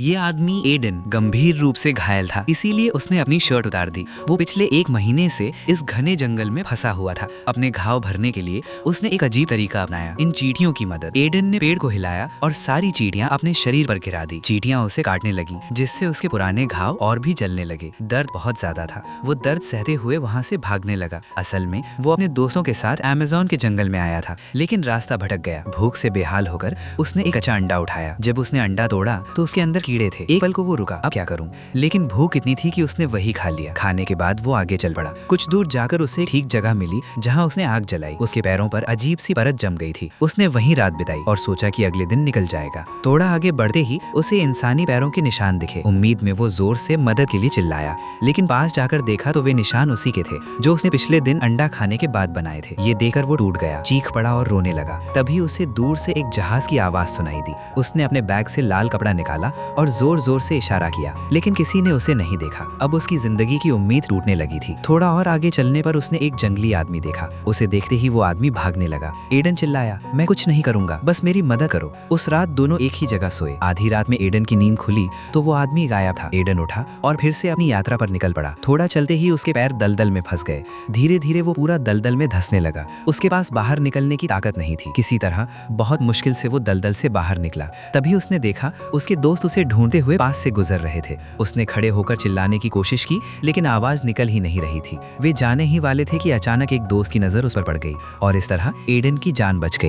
ये आदमी एडन गंभीर रूप से घायल था, इसीलिए उसने अपनी शर्ट उतार दी। वो पिछले 1 महीने से इस घने जंगल में फंसा हुआ था। अपने घाव भरने के लिए उसने एक अजीब तरीका अपनाया, इन चींटियों की मदद। एडन ने पेड़ को हिलाया और सारी चींटियां अपने शरीर पर गिरा दी। चींटियां उसे काटने लगी, जिससे उसके पुराने घाव और भी जलने लगे। दर्द बहुत ज्यादा था। वो दर्द सहते हुए वहाँ से भागने लगा। असल में वो अपने दोस्तों के साथ अमेज़न के जंगल में आया था, लेकिन रास्ता भटक गया। भूख से बेहाल होकर उसने एक कच्चा अंडा उठाया। जब उसने अंडा तोड़ा तो उसके अंदर कीड़े थे। एक पल को वो रुका, अब क्या करूं? लेकिन भूख इतनी थी कि उसने वही खा लिया। खाने के बाद वो आगे चल पड़ा। कुछ दूर जाकर उसे ठीक जगह मिली जहां उसने आग जलाई। उसके पैरों पर अजीब सी परत जम गई थी। उसने वहीं रात बिताई और सोचा कि अगले दिन निकल जाएगा। थोड़ा आगे बढ़ते ही उसे इंसानी पैरों के निशान दिखे। उम्मीद में वो जोर से मदद के लिए चिल्लाया, लेकिन पास जाकर देखा तो वे निशान उसी के थे जो उसने पिछले दिन अंडा खाने के बाद बनाए थे। ये देखकर वो टूट गया, चीख पड़ा और रोने लगा। तभी उसे दूर से एक जहाज की आवाज सुनाई दी। उसने अपने बैग से लाल कपड़ा निकाला और जोर जोर से इशारा किया, लेकिन किसी ने उसे नहीं देखा। अब उसकी जिंदगी की उम्मीद टूटने लगी थी। थोड़ा और आगे चलने पर उसने एक जंगली आदमी देखा। उसे देखते ही वो आदमी भागने लगा। एडन चिल्लाया, मैं कुछ नहीं करूंगा, बस मेरी मदद करो। उस रात दोनों एक ही जगह सोए। आधी रात में एडन की नींद खुली तो वो आदमी गायब था। एडन उठा और फिर से अपनी यात्रा पर निकल पड़ा। थोड़ा चलते ही उसके पैर दलदल में फंस गए। धीरे धीरे वो पूरा दलदल में धंसने लगा। उसके पास बाहर निकलने की ताकत नहीं थी। किसी तरह बहुत मुश्किल से वो दलदल से बाहर निकला। तभी उसने देखा उसके दोस्त उसे ढूंढते हुए पास से गुजर रहे थे। उसने खड़े होकर चिल्लाने की कोशिश की, लेकिन आवाज निकल ही नहीं रही थी। वे जाने ही वाले थे कि अचानक एक दोस्त की नजर उस पर पड़ गई और इस तरह एडन की जान बच गई।